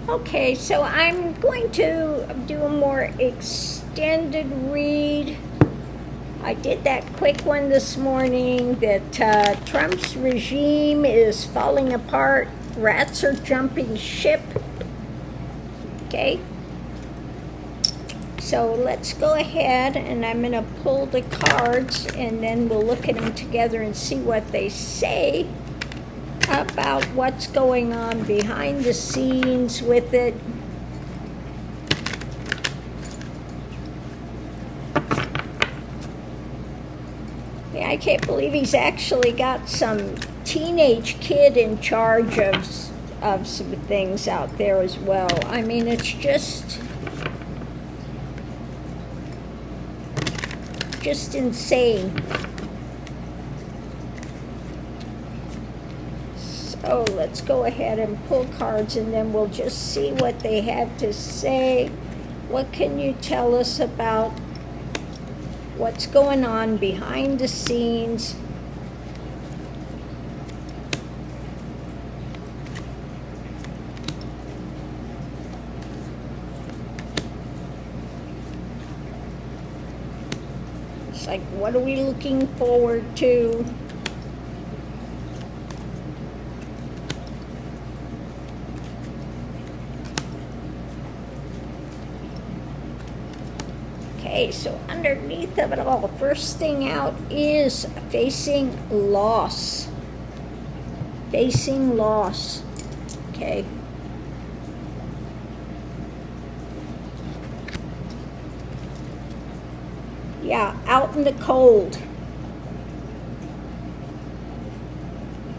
Okay, so I'm going to do a more extended read. I did that quick one this morning that Trump's regime is falling apart. Rats are jumping ship. Okay. So let's go ahead and I'm going to pull the cards and then we'll look at them together and see what they say about what's going on behind the scenes with it. Yeah, I can't believe he's actually got some teenage kid in charge of some things out there as well. I mean, it's just insane. So let's go ahead and pull cards and then we'll just see what they have to say. What can you tell us about what's going on behind the scenes? It's like, what are we looking forward to? Okay, so underneath of it all, the first thing out is facing loss. Facing loss. Okay. Yeah, out in the cold.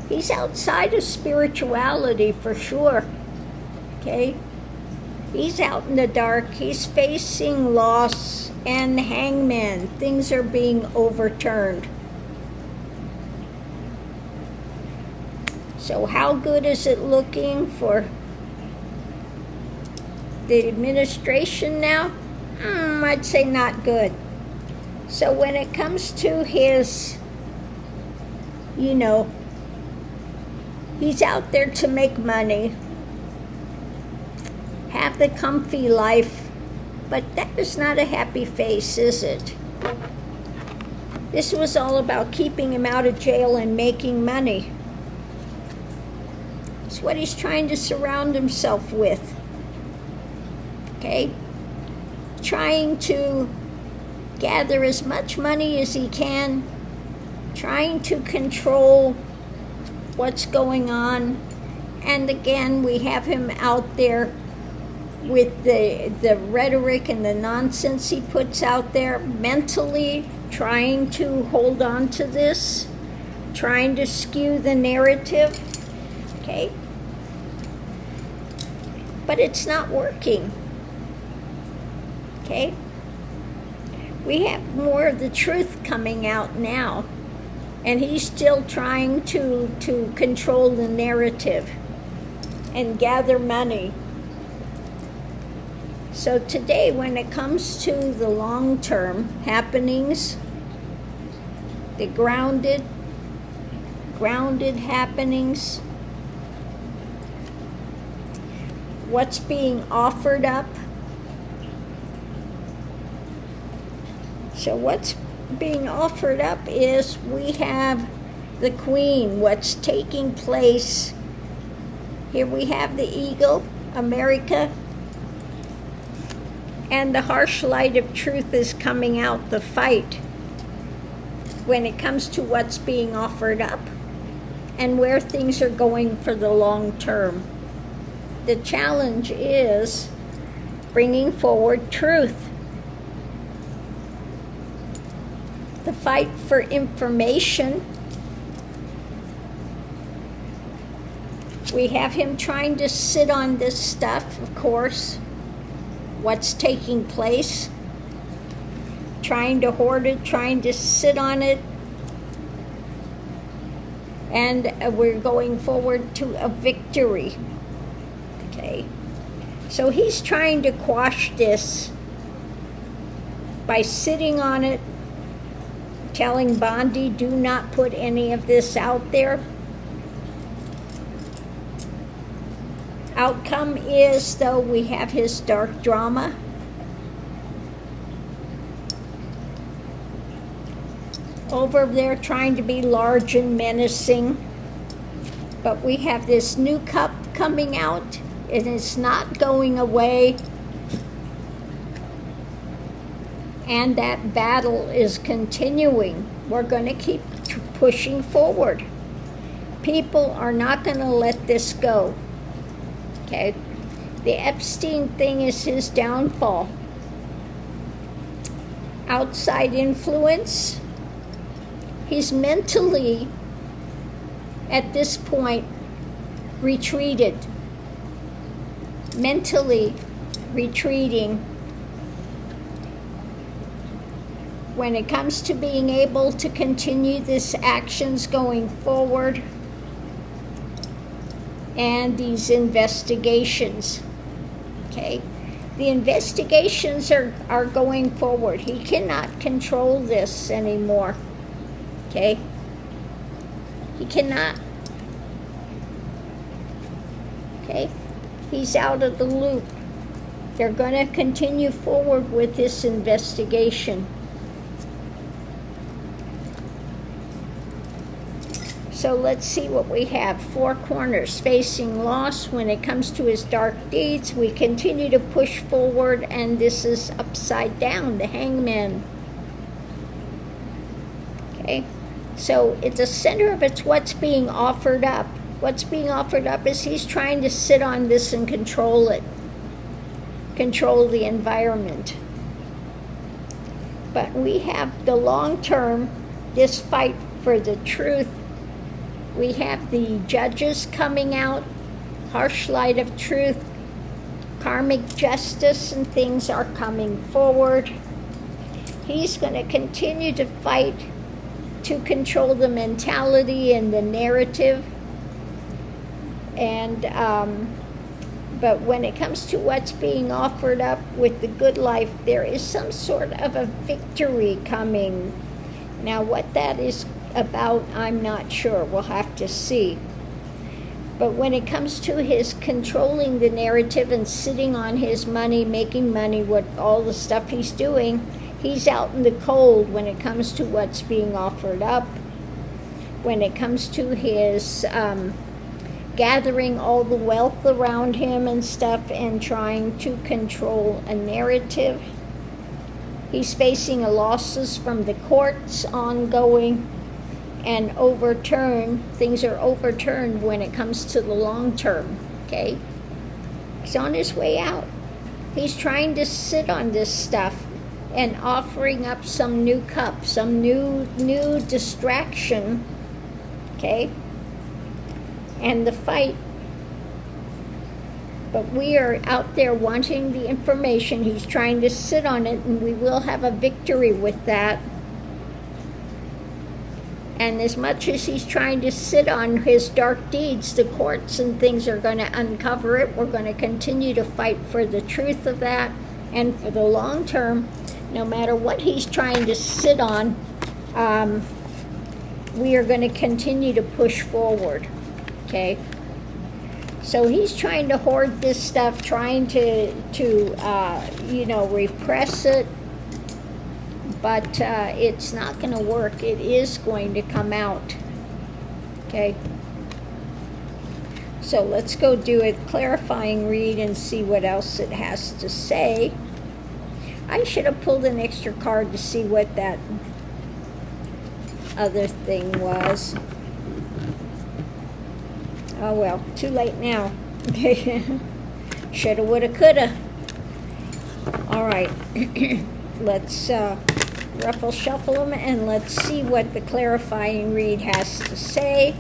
He's outside of spirituality for sure. Okay? He's out in the dark. He's facing loss and the hangman. Things are being overturned. So how good is it looking for the administration now? I'd say not good. So when it comes to his, he's out there to make money, have the comfy life, but that is not a happy face, is it? This was all about keeping him out of jail and making money. It's what he's trying to surround himself with. Okay? Trying to gather as much money as he can, trying to control what's going on. And again, we have him out there with the rhetoric and the nonsense he puts out there, mentally trying to hold on to this, trying to skew the narrative. Okay? But it's not working. Okay? We have more of the truth coming out now, and he's still trying to control the narrative and gather money. So today, when it comes to the long-term happenings, the grounded happenings, what's being offered up. So what's being offered up is we have the Queen, what's taking place. Here we have the Eagle, America, and the harsh light of truth is coming out, the fight, when it comes to what's being offered up and where things are going for the long term. The challenge is bringing forward truth. The fight for information. We have him trying to sit on this stuff, of course, what's taking place, trying to hoard it, trying to sit on it, and we're going forward to a victory. Okay, so he's trying to quash this by sitting on it, telling Bondi, do not put any of this out there. Outcome is, though, we have his dark drama. Over there trying to be large and menacing. But we have this new cup coming out, and it's not going away. And that battle is continuing. We're going to keep pushing forward. People are not going to let this go. Okay? The Epstein thing is his downfall. Outside influence. He's mentally, at this point, retreated. Mentally retreating. When it comes to being able to continue this actions going forward and these investigations. Okay? The investigations are going forward. He cannot control this anymore. Okay? He cannot. Okay? He's out of the loop. They're going to continue forward with this investigation. So let's see what we have. Four corners, facing loss. When it comes to his dark deeds, we continue to push forward, and this is upside down, the Hangman. Okay? So at the center of it's what's being offered up. What's being offered up is he's trying to sit on this and control it. Control the environment. But we have the long term, this fight for the truth. We have the judges coming out, harsh light of truth, karmic justice, and things are coming forward. He's going to continue to fight to control the mentality and the narrative. And but when it comes to what's being offered up with the good life, there is some sort of a victory coming. Now, what that is about, I'm not sure. We'll have to see. But when it comes to his controlling the narrative and sitting on his money, making money, what all the stuff he's doing, he's out in the cold when it comes to what's being offered up. When it comes to his gathering all the wealth around him and stuff and trying to control a narrative. He's facing losses from the courts ongoing and overturned. Things are overturned when it comes to the long term, okay? He's on his way out. He's trying to sit on this stuff and offering up some new cup, some new distraction, okay? And the fight. But we are out there wanting the information. He's trying to sit on it, and we will have a victory with that. And as much as he's trying to sit on his dark deeds, the courts and things are going to uncover it. We're going to continue to fight for the truth of that. And for the long term, no matter what he's trying to sit on, we are going to continue to push forward. Okay? So he's trying to hoard this stuff, trying to repress it. But it's not going to work. It is going to come out. Okay? So let's go do a clarifying read and see what else it has to say. I should have pulled an extra card to see what that other thing was. Oh well, too late now. Shoulda, woulda, coulda. All right. Let's ruffle shuffle them and let's see what the clarifying read has to say.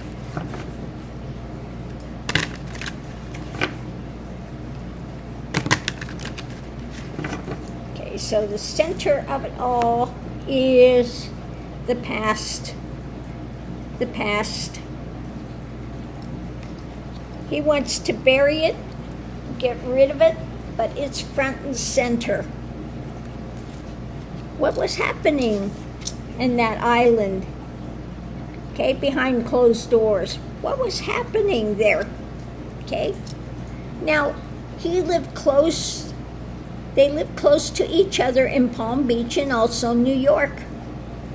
Okay, so the center of it all is the past. The past. He wants to bury it, get rid of it, but it's front and center. What was happening in that island? Okay, behind closed doors. What was happening there? Okay? Now, he lived close, they lived close to each other in Palm Beach and also New York.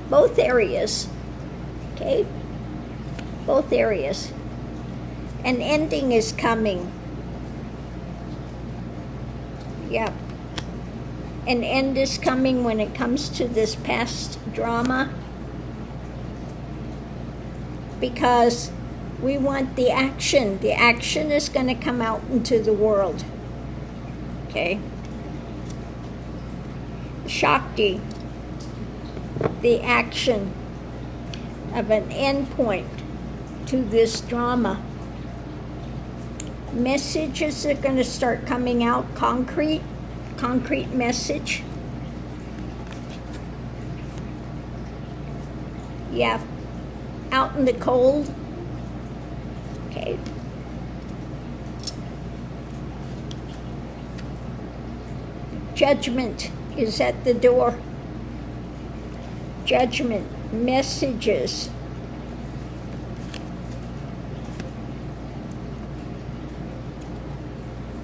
Both areas. Okay? Both areas. An ending is coming. Yep. An end is coming when it comes to this past drama. Because we want the action. The action is going to come out into the world. Okay? Shakti. The action of an end point to this drama. Messages are going to start coming out, concrete message. Yeah, out in the cold. Okay. Judgment is at the door. Judgment, messages.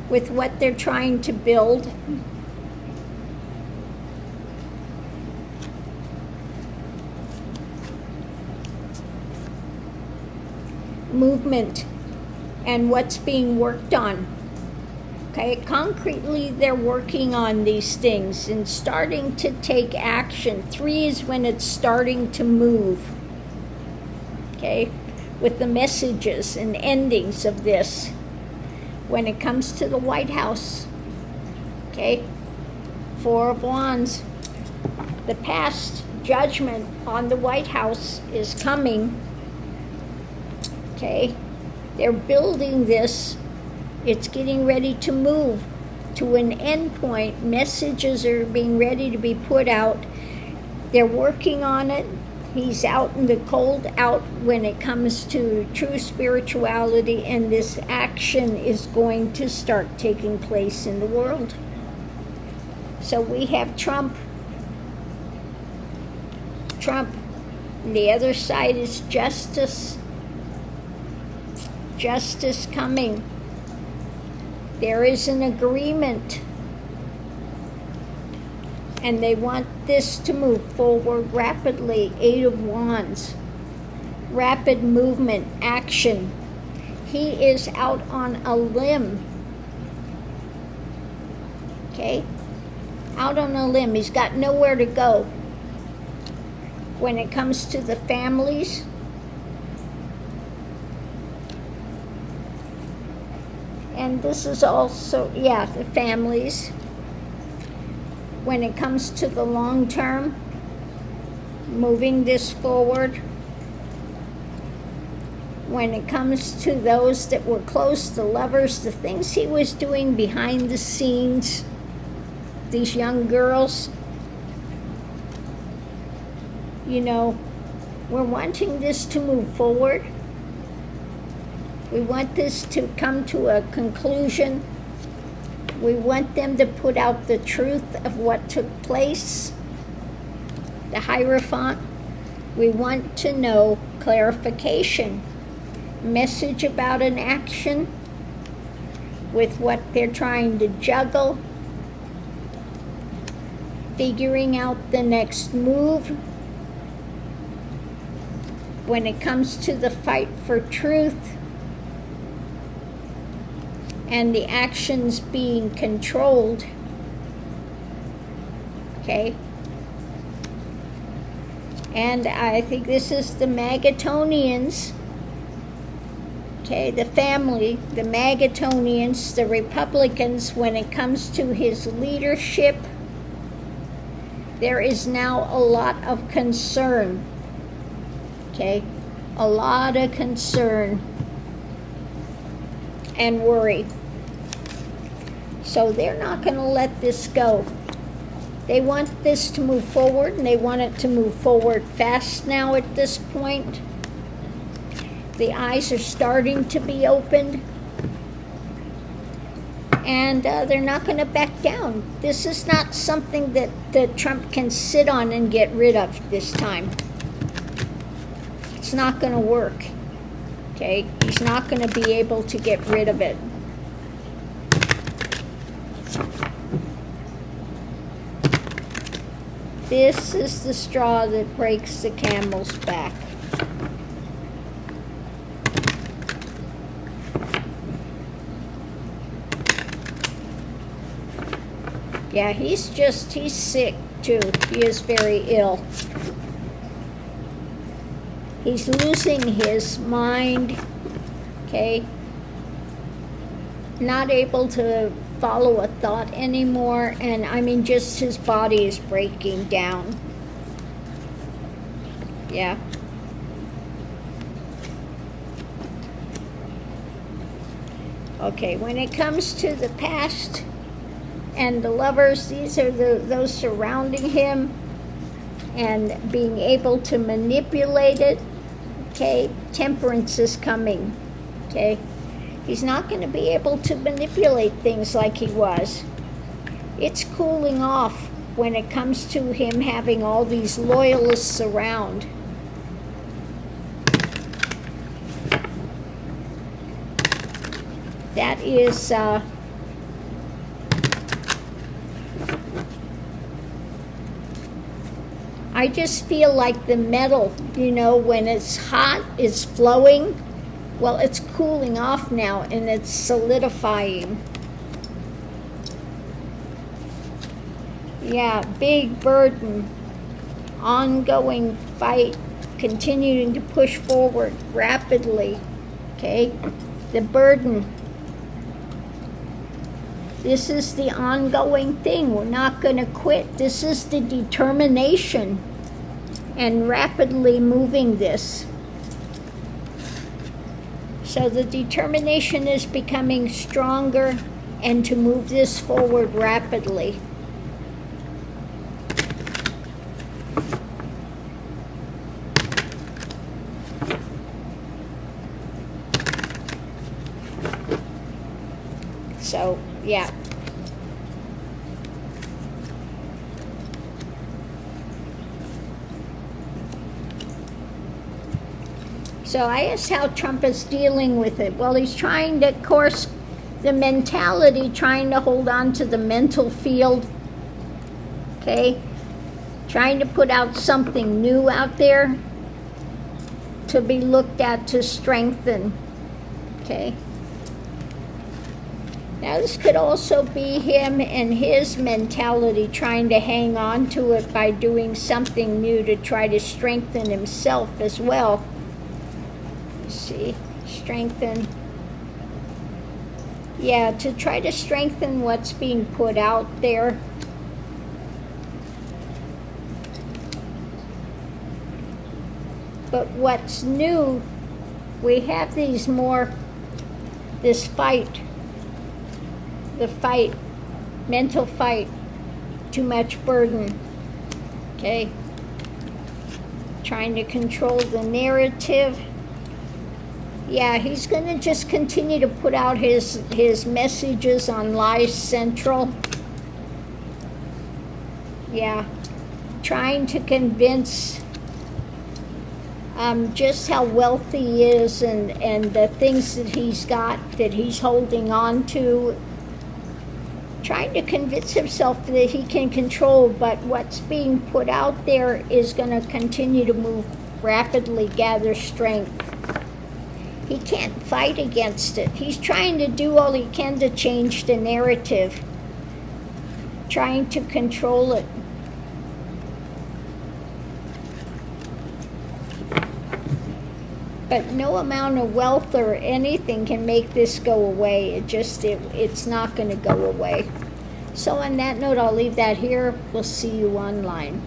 With what they're trying to build. Movement and what's being worked on. Okay, concretely they're working on these things and starting to take action. 3 is when it's starting to move. Okay, with the messages and endings of this. When it comes to the White House. Okay, 4 of Wands. The past judgment on the White House is coming. Okay, they're building this. It's getting ready to move to an end point. Messages are being ready to be put out. They're working on it. He's out in the cold, out when it comes to true spirituality, and this action is going to start taking place in the world. So we have Trump. And the other side is justice. Justice coming. There is an agreement. And they want this to move forward rapidly. 8 of Wands. Rapid movement, action. He is out on a limb. Okay? Out on a limb. He's got nowhere to go. When it comes to the families, and this is also, yeah, the families. When it comes to the long term, moving this forward. When it comes to those that were close, the lovers, the things he was doing behind the scenes, these young girls, you know, we're wanting this to move forward. We want this to come to a conclusion. We want them to put out the truth of what took place. The Hierophant. We want to know clarification. Message about an action with what they're trying to juggle. Figuring out the next move. When it comes to the fight for truth. And the actions being controlled. Okay. And I think this is the Magatonians. Okay, the family, the Magatonians, the Republicans, when it comes to his leadership, there is now a lot of concern. Okay, a lot of concern and worry. So they're not going to let this go. They want this to move forward, and they want it to move forward fast now at this point. The eyes are starting to be opened, and they're not going to back down. This is not something that Trump can sit on and get rid of this time. It's not going to work. Okay? He's not going to be able to get rid of it. This is the straw that breaks the camel's back. Yeah, he's sick too. He is very ill. He's losing his mind, okay? Not able to follow a thought anymore, and I mean, just his body is breaking down. Yeah. Okay, when it comes to the past and the lovers, these are those surrounding him and being able to manipulate it. Okay, temperance is coming. Okay, he's not going to be able to manipulate things like he was. It's cooling off when it comes to him having all these loyalists around. That is I just feel like the metal, you know, when it's hot, it's flowing. Well, it's cooling off now and it's solidifying. Yeah, big burden, ongoing fight, continuing to push forward rapidly. Okay, the burden. This is the ongoing thing. We're not going to quit. This is the determination and rapidly moving this. So the determination is becoming stronger and to move this forward rapidly. So, yeah. So I asked how Trump is dealing with it. Well, he's trying to, of course, the mentality, trying to hold on to the mental field. Okay? Trying to put out something new out there to be looked at to strengthen. Okay? Now, this could also be him and his mentality trying to hang on to it by doing something new to try to strengthen himself as well. Let's see, strengthen. Yeah, to try to strengthen what's being put out there. But what's new, we have these more, this fight. The fight, mental fight, too much burden, okay? Trying to control the narrative. Yeah, he's going to just continue to put out his messages on Lies Central. Yeah, trying to convince just how wealthy he is and the things that he's got, that he's holding on to. Trying to convince himself that he can control, but what's being put out there is going to continue to move rapidly, gather strength. He can't fight against it. He's trying to do all he can to change the narrative, trying to control it. But no amount of wealth or anything can make this go away. It's not going to go away. So on that note, I'll leave that here. We'll see you online.